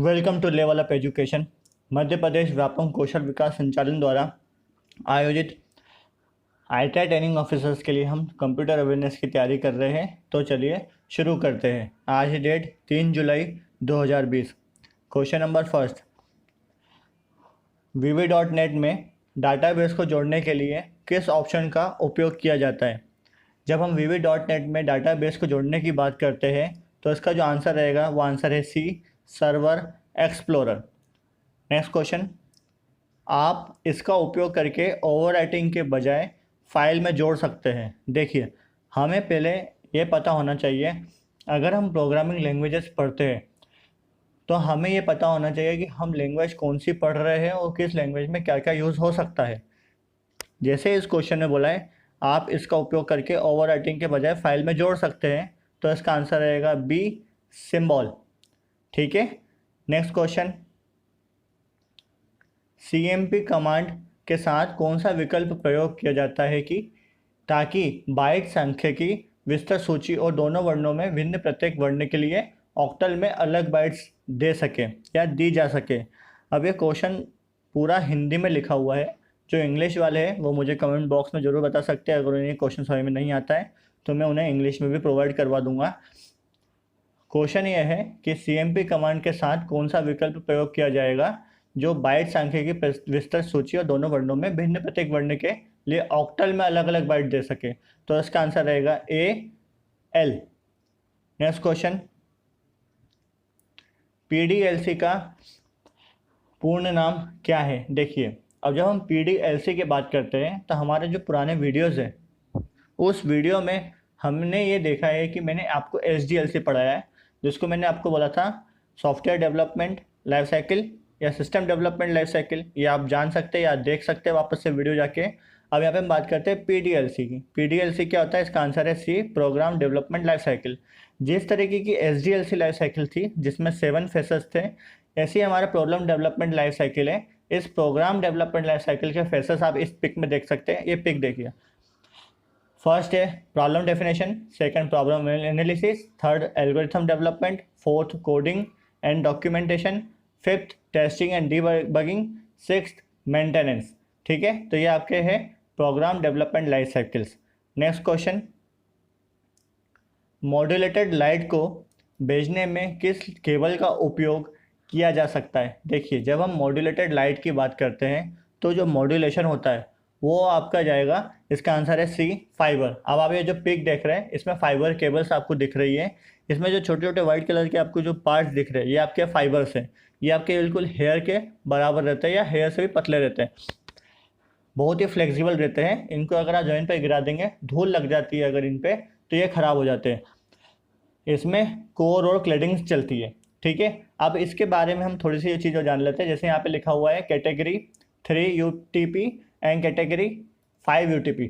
Welcome to level up education. Madhya Pradesh व्यापक कौशल विकास संचालन द्वारा आयोजित ITI ट्रेनिंग ऑफिसर्स के लिए हम कंप्यूटर अवेयरनेस की तैयारी कर रहे हैं। तो चलिए शुरू करते हैं। आज की डेट 3 जुलाई 2020। क्वेश्चन नंबर फर्स्ट, VB.NET में डाटाबेस को जोड़ने के लिए किस ऑप्शन का उपयोग किया जाता है? जब हम VB.NET में डाटाबेस को जोड़ने की बात करते हैं तो इसका जो आंसर रहेगा वो आंसर है सी, सर्वर एक्सप्लोरर। नेक्स्ट क्वेश्चन, आप इसका उपयोग करके ओवरराइटिंग के बजाय फाइल में जोड़ सकते हैं। देखिए, हमें पहले ये पता होना चाहिए, अगर हम प्रोग्रामिंग लैंग्वेजेस पढ़ते हैं तो हमें ये पता होना चाहिए कि हम लैंग्वेज कौन सी पढ़ रहे हैं और किस लैंग्वेज में क्या क्या यूज़ हो सकता है। जैसे इस क्वेश्चन में बोला है आप इसका उपयोग करके ओवरराइटिंग के बजाय फाइल में जोड़ सकते हैं, तो इसका आंसर रहेगा बी, सिंबल। ठीक है। नेक्स्ट क्वेश्चन, CMP कमांड के साथ कौन सा विकल्प प्रयोग किया जाता है कि ताकि बाइट सांख्यिकी विस्तृत सूची और दोनों वर्णों में भिन्न प्रत्येक वर्ण के लिए ऑक्टल में अलग बाइट्स दे सके या दी जा सके। अब ये क्वेश्चन पूरा हिंदी में लिखा हुआ है। जो इंग्लिश वाले हैं वो मुझे कमेंट बॉक्स में ज़रूर बता सकते हैं। अगर उन्हें क्वेश्चन समझ में नहीं आता है तो मैं उन्हें इंग्लिश में भी प्रोवाइड करवा दूंगा। क्वेश्चन ये है कि CMP कमांड के साथ कौन सा विकल्प प्रयोग किया जाएगा जो बाइट सांख्यिकी विस्तृत सूची और दोनों वर्णों में भिन्न प्रत्येक वर्ण के लिए ऑक्टल में अलग अलग बाइट दे सके। तो इसका आंसर रहेगा ए, एल। नेक्स्ट क्वेश्चन, PDLC का पूर्ण नाम क्या है? देखिए, अब जब हम PDLC की बात करते हैं तो हमारे जो पुराने वीडियोज़ हैं उस वीडियो में हमने ये देखा है कि मैंने आपको SDLC पढ़ाया है, जिसको मैंने आपको बोला था सॉफ्टवेयर डेवलपमेंट लाइफ साइकिल या सिस्टम डेवलपमेंट लाइफ साइकिल। ये आप जान सकते हैं या देख सकते हैं वापस से वीडियो जाके। अब यहाँ पे हम बात करते हैं PDLC की। PDLC क्या होता है? इसका आंसर है सी, प्रोग्राम डेवलपमेंट लाइफ साइकिल। जिस तरीके की SDLC लाइफ साइकिल थी जिसमें 7 फेसेस थे, ऐसी हमारा प्रॉब्लम डेवलपमेंट लाइफ साइकिल है। इस प्रोग्राम डेवलपमेंट लाइफ साइकिल के फेसेस आप इस पिक में देख सकते हैं। ये पिक देखिए, फर्स्ट है problem definition, second problem analysis, third algorithm development, fourth coding and documentation, fifth testing and debugging, sixth maintenance. ठीक है, तो ये आपके हैं program development life cycles. Next question, modulated light को भेजने में किस केबल का उपयोग किया जा सकता है? देखिए, जब हम मॉड्यूलेटेड लाइट की बात करते हैं तो जो मॉड्यूलेशन होता है वो आपका जाएगा, इसका आंसर है सी, फाइबर। अब आप ये जो पिक देख रहे हैं इसमें फाइबर केबल्स आपको दिख रही है। इसमें जो छोटे छोटे वाइट कलर के आपको जो पार्ट्स दिख रहे हैं ये आपके फाइबर्स हैं। ये आपके बिल्कुल हेयर के बराबर रहते हैं या हेयर से भी पतले रहते हैं, बहुत ही फ्लेक्सिबल रहते हैं। इनको अगर आप जमीन पर गिरा देंगे, धूल लग जाती है अगर इन पर, तो ये ख़राब हो जाते हैं। इसमें कोर और क्लेडिंग्स चलती है। ठीक है, अब इसके बारे में हम थोड़ी सी ये चीज़ जान लेते हैं। जैसे यहाँ पे लिखा हुआ है category 3 UTP and category 5 UTP।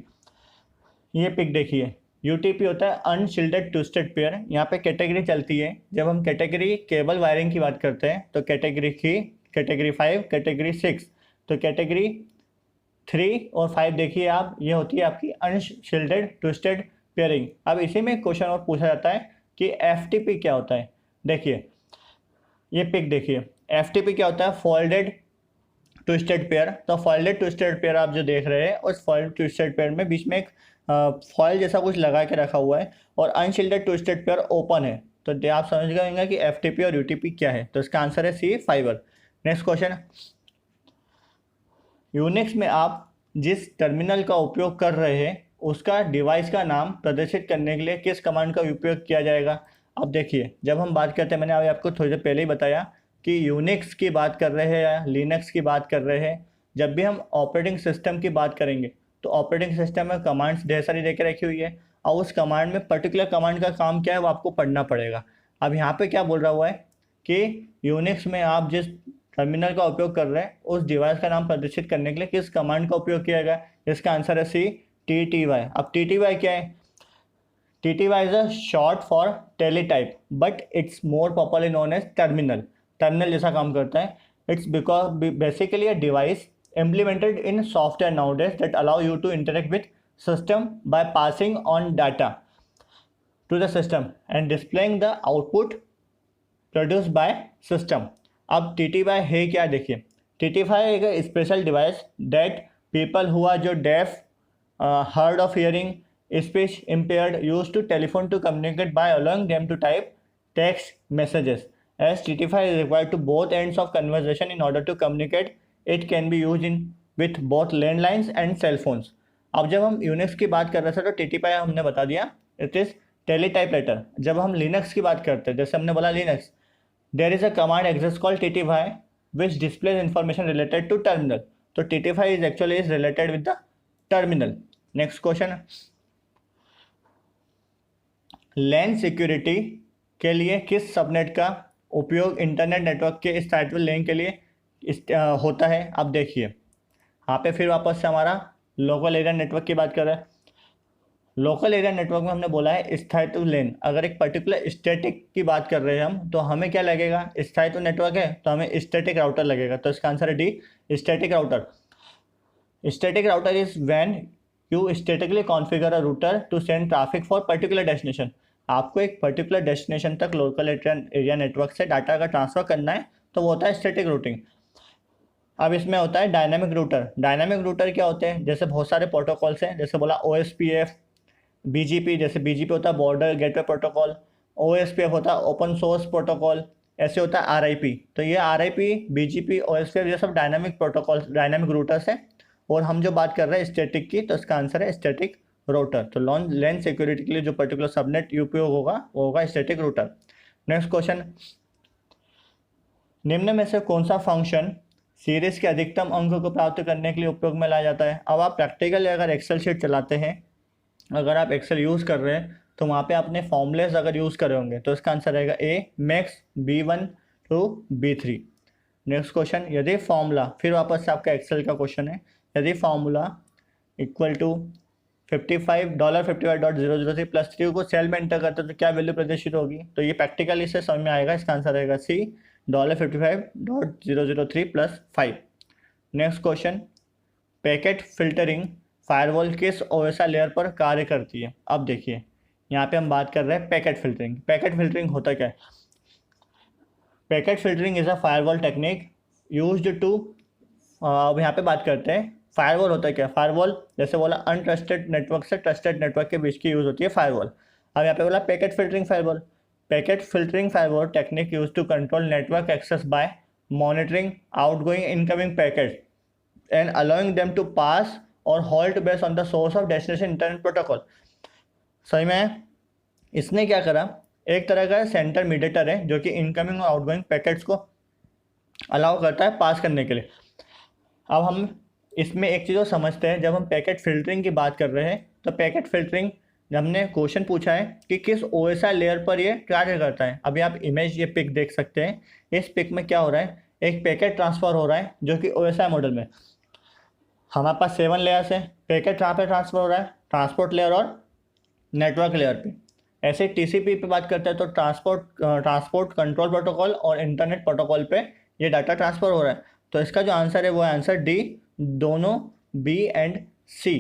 ये पिक देखिए, UTP होता है अनशिल्डेड ट्विस्टेड पेयर। यहाँ पे कैटेगरी चलती है। जब हम कैटेगरी केबल वायरिंग की बात करते हैं तो कैटेगरी 3, कैटेगरी 5, कैटेगरी 6। तो कैटेगरी 3 और 5 देखिए आप, ये होती है आपकी अनशिल्डेड ट्विस्टेड पेयरिंग। अब इसी में क्वेश्चन और पूछा जाता है कि FTP क्या होता है। देखिए, ये पिक देखिए, FTP क्या होता है? Folded twisted pair. तो फोल्डेड ट्विस्टेड पेयर आप जो देख रहे हैं, उस फोल्डेड ट्विस्टेड पेयर में बीच में एक फॉइल जैसा कुछ लगा के रखा हुआ है और अनशिल्डेड ट्विस्टेड पेयर ओपन है। तो आप समझ गए कि FTP और UTP क्या है। तो इसका आंसर है सी, फाइबर। नेक्स्ट क्वेश्चन, यूनिक्स में आप जिस टर्मिनल का उपयोग कर रहे हैं उसका डिवाइस का नाम प्रदर्शित करने के लिए किस कमांड का उपयोग किया जाएगा? अब देखिए, जब हम बात करते हैं, मैंने अभी आपको थोड़ी देर पहले ही बताया कि यूनिक्स की बात कर रहे हैं या लिनक्स की बात कर रहे हैं, जब भी हम ऑपरेटिंग सिस्टम की बात करेंगे तो ऑपरेटिंग सिस्टम में कमांड्स ढेर सारी देके रखी हुई है और उस कमांड में पर्टिकुलर कमांड का काम क्या है वो आपको पढ़ना पड़ेगा। अब यहाँ पे क्या बोल रहा हुआ है कि यूनिक्स में आप जिस टर्मिनल का उपयोग कर रहे हैं उस डिवाइस का नाम प्रदर्शित करने के लिए किस कमांड का उपयोग किया गया? इसका आंसर है सी, TTY। अब TTY क्या है? TTY is a short for teletype, but it's more popularly known as terminal. Terminal जैसा काम करता है। It's because basically a device implemented in software nowadays that allow you to interact with system by passing on data to the system and displaying the output produced by system. अब TTY है क्या, देखिए TTY एक special device that people who are जो deaf, hard of hearing, speech impaired used to telephone to communicate by allowing them to type text messages. As TTY is required to both ends of conversation in order to communicate, it can be used in with both landlines and cell phones. अब जब हम Unix की बात कर रहे थे तो TTY हमने बता दिया इट इज़ टेलीटाइपराइटर। जब हम लिनक्स की बात करते हैं, जैसे हमने बोला Linux, there is a command exist called TTY which displays information related to terminal. तो TTY is actually is related with the terminal. Next question, LAN security के लिए किस सबनेट का उपयोग इंटरनेट नेटवर्क के स्थायित्व लेन के लिए होता है। अब देखिए यहाँ पे फिर वापस से हमारा लोकल एरिया नेटवर्क की बात कर रहे हैं। लोकल एरिया नेटवर्क में हमने बोला है स्थायित्व लेन। अगर एक पर्टिकुलर स्टैटिक की बात कर रहे हैं हम, तो हमें क्या लगेगा, स्थायित्व नेटवर्क है तो हमें स्टैटिक राउटर लगेगा। तो इसका आंसर है D, static router. Static router is when you statically configure a router to send traffic for particular destination. आपको एक पर्टिकुलर डेस्टिनेशन तक लोकल एरिया नेटवर्क से डाटा का ट्रांसफर करना है, तो वो होता है स्टैटिक रूटिंग। अब इसमें होता है डायनामिक रूटर। डायनामिक रूटर क्या होते हैं, जैसे बहुत सारे प्रोटोकॉल्स हैं, जैसे बोला OSPF, BGP, जैसे BGP होता है बॉर्डर गेटवे प्रोटोकॉल, OSPF होता है ओपन सोर्स प्रोटोकॉल, ऐसे होता है RIP। तो ये RIP, BGP, OSPF ये सब डायनामिक प्रोटोकॉल, डायनामिक रूटर्स हैं। और हम जो बात कर रहे हैं स्टैटिक की, तो इसका आंसर है स्टैटिक रूटर। तो लैन सिक्योरिटी के लिए जो पर्टिकुलर सबनेट उपयोग होगा वो होगा स्टैटिक रूटर। नेक्स्ट क्वेश्चन, निम्न में से कौन सा फंक्शन सीरीज के अधिकतम अंक को प्राप्त करने के लिए उपयोग में लाया जाता है। अब आप प्रैक्टिकली अगर एक्सेल शीट चलाते हैं, अगर आप एक्सेल यूज़ कर रहे हैं, तो वहाँ पे आपने फॉर्मूलेस अगर यूज़ करे होंगे, तो इसका आंसर रहेगा A, max B1 to B3। Next question, यदि फॉर्मूला, फिर वापस से आपका एक्सेल का क्वेश्चन है, यदि फॉर्मूला इक्वल टू $55.003 प्लस 3 को सेल में एंटर करते तो क्या वैल्यू प्रदर्शित होगी। तो ये प्रैक्टिकली से समझ में आएगा। इसका आंसर रहेगा सी, $55.003 plus 5। Next question, packet filtering firewall किस OSI लेयर पर कार्य करती है। अब देखिए यहाँ पे हम बात कर रहे हैं पैकेट फिल्टरिंग। पैकेट फिल्टरिंग होता क्या है, packet filtering is a firewall technique used to, अब यहाँ पे बात करते हैं फायरवॉल होता है क्या। फायरवॉल जैसे बोला अनट्रस्टेड नेटवर्क से ट्रस्टेड नेटवर्क के बीच की यूज़ होती है फायरवॉल। अब यहाँ पे बोला packet filtering firewall. Packet filtering firewall technique use to control network access by monitoring outgoing incoming packet and allowing them to pass or halt based on the source of destination internet protocol. सही में इसने क्या करा, एक तरह का centre mediator है जो कि इनकमिंग और आउटगोइंग पैकेट्स को अलाउ करता है पास करने के लिए। अब हम इसमें एक चीज़ और समझते हैं, जब हम पैकेट फिल्टरिंग की बात कर रहे हैं, तो पैकेट फिल्टरिंग हमने क्वेश्चन पूछा है कि किस OSI लेयर पर ये कार्य करता है। अभी आप इमेज ये पिक देख सकते हैं। इस पिक में क्या हो रहा है, एक पैकेट ट्रांसफ़र हो रहा है जो कि OSI मॉडल में हमारे पास 7 लेयर्स हैं। पैकेट कहाँ पे ट्रांसफ़र हो रहा है, ट्रांसपोर्ट लेयर और नेटवर्क लेयर पे। ऐसे TCP पे बात करते हैं तो ट्रांसपोर्ट कंट्रोल प्रोटोकॉल और इंटरनेट प्रोटोकॉल पे ये डाटा ट्रांसफ़र हो रहा है। तो इसका जो आंसर है वो आंसर डी, दोनों B एंड C।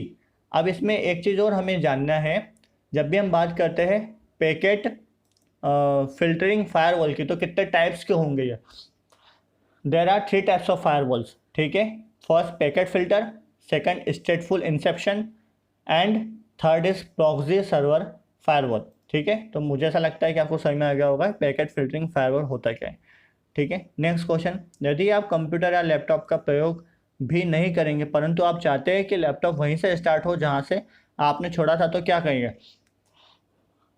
अब इसमें एक चीज़ और हमें जानना है, जब भी हम बात करते हैं पैकेट फिल्टरिंग फायरवॉल की, तो कितने टाइप्स के होंगे ये। There are 3 types of firewalls, ठीक है। First packet filter, second stateful inspection and third is proxy server firewall, ठीक है। तो मुझे ऐसा लगता है कि आपको समझ में आ गया होगा पैकेट फिल्टरिंग फायरवॉल होता क्या है, ठीक है। नेक्स्ट क्वेश्चन, यदि आप कंप्यूटर या लैपटॉप का प्रयोग भी नहीं करेंगे परंतु आप चाहते हैं कि लैपटॉप वहीं से स्टार्ट हो जहाँ से आपने छोड़ा था, तो क्या करेंगे।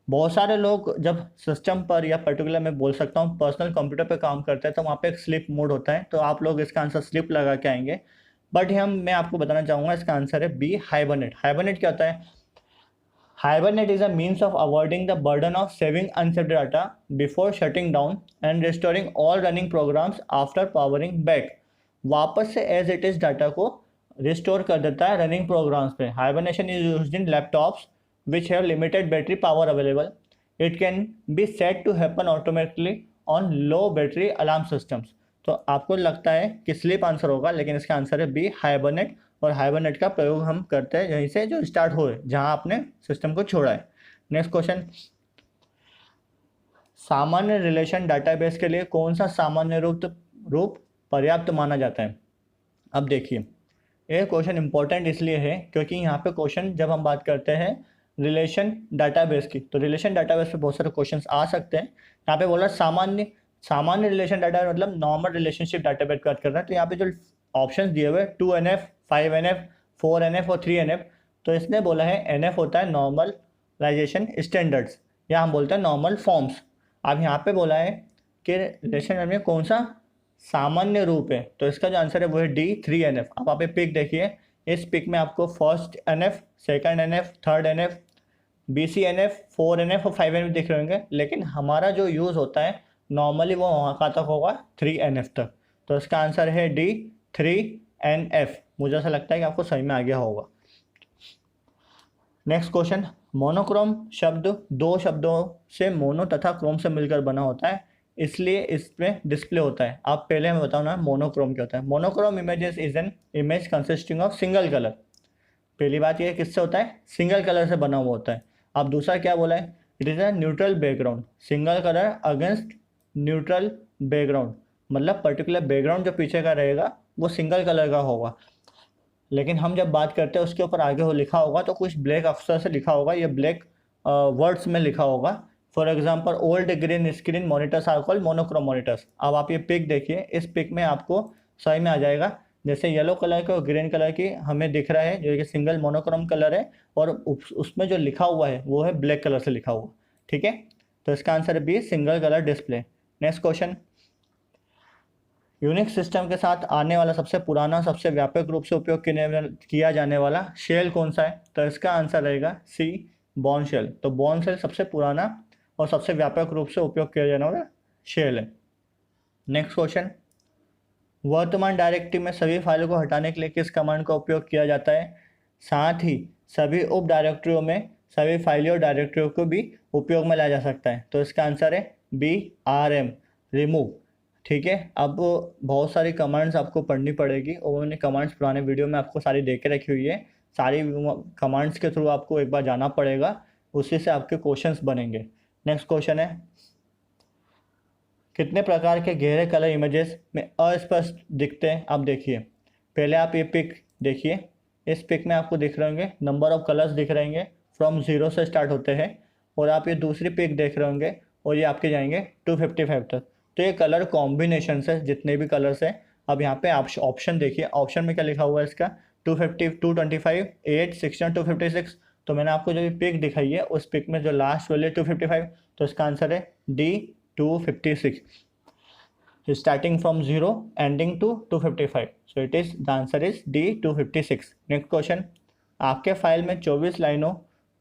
बहुत सारे लोग जब सिस्टम पर या पर्टिकुलर मैं बोल सकता हूँ पर्सनल कंप्यूटर पे काम करते हैं, तो वहाँ पे एक स्लिप मोड होता है, तो आप लोग इसका आंसर स्लिप लगा के आएंगे। बट मैं आपको बताना चाहूँगा इसका आंसर है बी, हाइबरनेट। हाइबरनेट क्या होता है, hibernate is a means of avoiding the burden of saving unsaved data before shutting down and restoring all running programs after powering back. वापस से एज इट इज डाटा को restore कर देता है running programs पे। Hibernation is used in laptops which have limited battery power available. It can be set to happen automatically on low battery alarm systems. तो आपको लगता है कि स्लीप आंसर होगा, लेकिन इसका आंसर है बी, हाइबरनेट। और हाइबरनेट का प्रयोग हम करते हैं यहीं से जो स्टार्ट हो, जहां आपने सिस्टम को छोड़ा है। नेक्स्ट क्वेश्चन, सामान्य रिलेशन डाटाबेस के लिए कौन सा सामान्य रूप रूप पर्याप्त माना जाता है। अब देखिए, ये क्वेश्चन इंपॉर्टेंट इसलिए है क्योंकि यहाँ पे क्वेश्चन जब हम बात करते हैं रिलेशन डाटाबेस की, तो रिलेशन डाटाबेस पे बहुत सारे क्वेश्चंस आ सकते हैं। यहाँ पे बोला सामान्य सामान्य रिलेशन डाटा मतलब नॉर्मल रिलेशनशिप डाटाबेस की बात कर रहे हैं। तो यहाँ पे जो ऑप्शन दिए हुए 2NF, 5NF, 4NF और 3NF, तो इसने बोला है NF होता है नॉर्मलाइजेशन स्टैंडर्ड्स, या हम बोलते हैं नॉर्मल फॉर्म्स। अब यहाँ पे बोला है कि रिलेशन में कौन सा सामान्य रूप है, तो इसका जो आंसर है वो है D3NF। अब आप ये पिक देखिए, इस पिक में आपको first NF, second NF, third NF, BCNF, 4NF और 5NF दिख रहे होंगे, लेकिन हमारा जो यूज़ होता है नॉर्मली वो वहाँ कहाँ तक होगा 3NF तक। तो इसका आंसर है D3NF। मुझे ऐसा लगता है कि आपको सही में आ गया होगा। नेक्स्ट क्वेश्चन, मोनोक्रोम शब्द दो शब्दों से मोनो तथा क्रोम से मिलकर बना होता है, इसलिए इसमें डिस्प्ले होता है। आप पहले हमें बताओ ना मोनोक्रोम क्या होता है। Monochrome images is an image consisting of single colour. पहली बात ये किससे होता है, सिंगल कलर से बना हुआ होता है। अब दूसरा क्या बोला है, it is a neutral background, single colour against neutral background, मतलब पर्टिकुलर बैकग्राउंड जो पीछे का रहेगा वो सिंगल कलर का होगा। लेकिन हम जब बात करते हैं उसके ऊपर आगे हो लिखा होगा तो कुछ ब्लैक अक्षर से लिखा होगा, ये ब्लैक वर्ड्स में लिखा होगा। For example old green screen monitors are called monochrome monitors. अब आप ये पिक देखिए, इस पिक में आपको सही में आ जाएगा, जैसे येलो कलर के और ग्रीन कलर की हमें दिख रहा है जो कि सिंगल मोनोक्रोम कलर है, और उसमें जो लिखा हुआ है वो है ब्लैक कलर से लिखा हुआ। ठीक है, तो इसका answer B single colour display. Next question, Unix system के साथ आने वाला सबसे पुराना सबसे व्यापक रूप से उपयोग किया जाने वाला शेल कौन सा है, तो इसका आंसर रहेगा सी बॉर्न शेल। तो बॉर्न शेल सबसे पुराना और सबसे व्यापक रूप से उपयोग किया जाने वाला शेल है। नेक्स्ट क्वेश्चन, वर्तमान डायरेक्टरी में सभी फाइलों को हटाने के लिए किस कमांड का उपयोग किया जाता है, साथ ही सभी उप डायरेक्टरियों में सभी फाइलों और डायरेक्टरियों को भी उपयोग में लाया जा सकता है। तो इसका आंसर है BRM, रिमूव। ठीक है, अब बहुत सारी कमांड्स आपको पढ़नी पड़ेगी और उन्होंने कमांड्स पुराने वीडियो में आपको सारी दे के रखी हुई है। सारी कमांड्स के थ्रू आपको एक बार जाना पड़ेगा, उसी से आपके क्वेश्चंस बनेंगे। नेक्स्ट क्वेश्चन है, कितने प्रकार के गहरे कलर इमेजेस में अस्पष्ट दिखते हैं। आप देखिए, पहले आप ये पिक देखिए, इस पिक में आपको दिख रहे होंगे नंबर ऑफ कलर्स दिख रहे होंगे, फ्रॉम 0 से स्टार्ट होते हैं। और आप ये दूसरी पिक देख रहे होंगे और ये आपके जाएंगे 255 तक। तो ये कलर कॉम्बिनेशन है जितने भी कलर्स हैं। अब यहाँ पे आप ऑप्शन देखिए, ऑप्शन में क्या लिखा हुआ है इसका 250, 225, 8, 16, 256। तो मैंने आपको जो पिक दिखाई है उस पिक में जो लास्ट वाले 255, तो इसका आंसर है D256, starting from 0 ending to 255, so it is the answer is D256। Next question, आपके फाइल में 24 लाइनों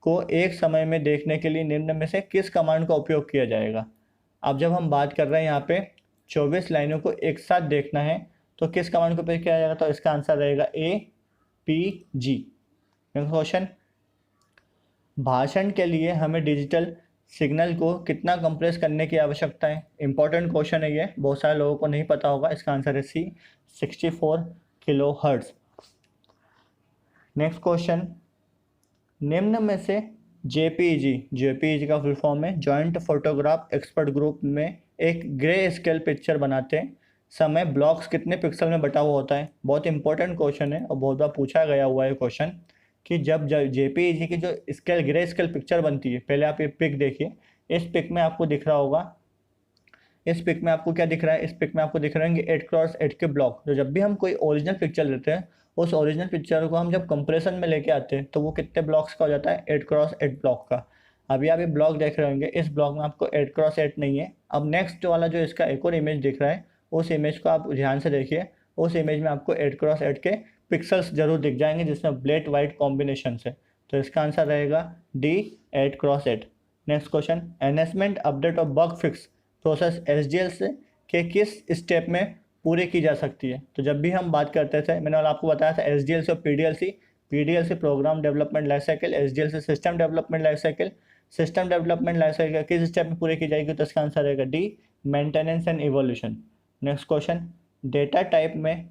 को एक समय में देखने के लिए निम्न में से किस कमांड का उपयोग किया जाएगा। अब जब हम बात कर रहे हैं यहाँ पे 24 लाइनों को एक साथ देखना है तो किस कमांड का उपयोग किया जाएगा, तो इसका आंसर रहेगा APG। नेक्स्ट क्वेश्चन, भाषण के लिए हमें डिजिटल सिग्नल को कितना कंप्रेस करने की आवश्यकता है। इंपॉर्टेंट क्वेश्चन है ये, बहुत सारे लोगों को नहीं पता होगा। इसका आंसर है C 64 किलोहर्ट्ज। नेक्स्ट क्वेश्चन, निम्न में से JPEG का फुल फॉर्म है जॉइंट फोटोग्राफ एक्सपर्ट ग्रुप में एक ग्रे स्केल पिक्चर बनाते समय ब्लॉक्स कितने पिक्सल में बटा हुआ होता है। बहुत इंपॉर्टेंट क्वेश्चन है और बहुत बार पूछा गया हुआ है क्वेश्चन कि जब JPEG की जो स्केल ग्रे स्केल पिक्चर बनती है, पहले आप ये पिक देखिए, इस पिक में आपको दिख रहा होगा, इस पिक में आपको क्या दिख रहा है, इस पिक में आपको दिख रहे हैं 8x8 के ब्लॉक। तो जब भी हम कोई ओरिजिनल पिक्चर लेते हैं उस ओरिजिनल पिक्चर को हम जब कंप्रेशन में लेके आते हैं तो वो कितने ब्लॉक्स का हो जाता है, 8x8 ब्लॉक का। अभी आप ये ब्लॉक देख रहे होंगे, इस ब्लॉक में आपको 8x8 नहीं है। अब नेक्स्ट वाला जो इसका एक और इमेज दिख रहा है, उस इमेज को आप ध्यान से देखिए, उस इमेज में आपको 8x8 के पिक्सल्स जरूर दिख जाएंगे जिसमें ब्लैक वाइट कॉम्बिनेशन से। तो इसका आंसर रहेगा D 8x8। Next question, enhancement update और बग फिक्स प्रोसेस SDL से के किस स्टेप में पूरी की जा सकती है। तो जब भी हम बात करते थे, मैंने आपको बताया था SDL से और PDL से program development life cycle, SDL से system development life cycle. System development life cycle किस स्टेप में पूरी की जाएगी, तो इसका आंसर रहेगा D maintenance and evolution. Next question, data type में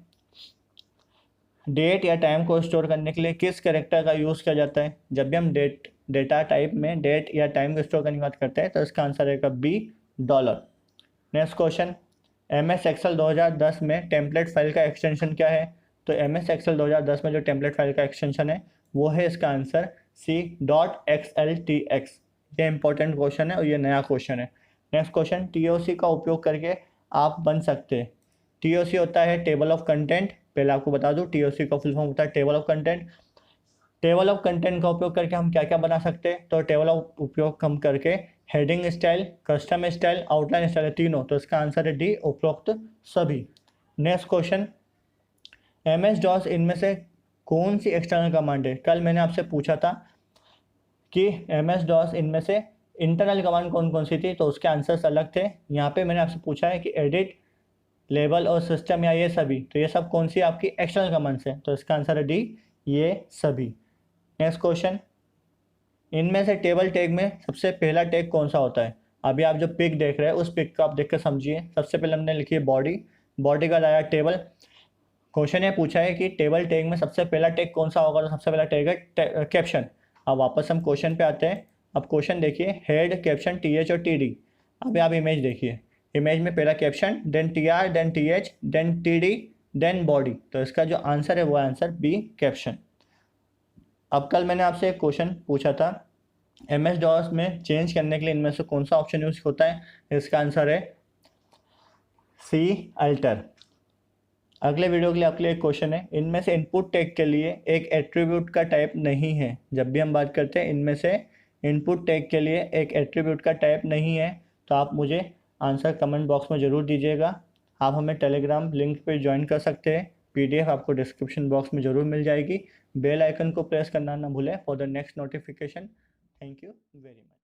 डेट या टाइम को स्टोर करने के लिए किस कैरेक्टर का यूज़ किया जाता है। जब भी हम डेटा टाइप में डेट या टाइम को स्टोर करने की बात करते हैं तो इसका आंसर रहेगा B, dollar. Next question, MS Excel 2010 में टेम्पलेट फाइल का एक्सटेंशन क्या है? तो MS Excel 2010 में जो टेम्पलेट फाइल का एक्सटेंशन है वो है इसका आंसर C.XLTX। ये इंपॉर्टेंट क्वेश्चन है और ये नया क्वेश्चन है। नेक्स्ट क्वेश्चन, TOC का उपयोग करके आप बन सकते हैं। TOC होता है टेबल ऑफ कंटेंट। पहले आपको बता दूं TOC का फुल फॉर्म होता है table of content. Table of content का उपयोग करके हम क्या क्या बना सकते हैं? तो टेबल ऑफ उपयोग हम करके heading style, custom style, outline style, तीनों। तो इसका आंसर है डी, उपरोक्त सभी। नेक्स्ट क्वेश्चन, MS-DOS इनमें से कौन सी एक्सटर्नल कमांड है? कल मैंने आपसे पूछा था कि MS-DOS इनमें से इंटरनल कमांड कौन कौन सी थी, तो उसके आंसर्स अलग थे। यहाँ पे मैंने आपसे पूछा है कि एडिट, लेबल और सिस्टम या ये सभी, तो ये सब कौन सी आपकी एक्सटर्नल कमांड्स हैं? तो इसका आंसर है डी, ये सभी। नेक्स्ट क्वेश्चन, इनमें से टेबल टैग में सबसे पहला टैग कौन सा होता है? अभी आप जो पिक देख रहे हैं उस पिक को आप देख कर समझिए। सबसे पहले हमने लिखी है बॉडी, बॉडी का लाया टेबल। क्वेश्चन ये पूछा है कि टेबल टैग में सबसे पहला टैग कौन सा होगा? तो सबसे पहला टैग है कैप्शन। अब वापस हम क्वेश्चन पे आते हैं। अब क्वेश्चन देखिए, हेड, कैप्शन, TH और TD। अभी आप इमेज देखिए, इमेज में पहला caption, then TR, then TH, then TD, then body. तो इसका जो आंसर है वो आंसर बी, कैप्शन। अब कल मैंने आपसे एक क्वेश्चन पूछा था, MS-DOS में चेंज करने के लिए इनमें से कौन सा ऑप्शन यूज होता है? इसका आंसर है सी, अल्टर। अगले वीडियो के लिए आपके लिए एक क्वेश्चन है, इनमें से इनपुट टैग के लिए एक एट्रीब्यूट का टाइप नहीं है। जब भी हम बात करते हैं इनमें से इनपुट टैग के लिए एक एट्रीब्यूट का टाइप नहीं है, तो आप मुझे आंसर कमेंट बॉक्स में ज़रूर दीजिएगा। आप हमें टेलीग्राम लिंक पे ज्वाइन कर सकते हैं। PDF आपको डिस्क्रिप्शन बॉक्स में ज़रूर मिल जाएगी। बेल आइकन को प्रेस करना ना भूलें for the next notification. Thank you very much.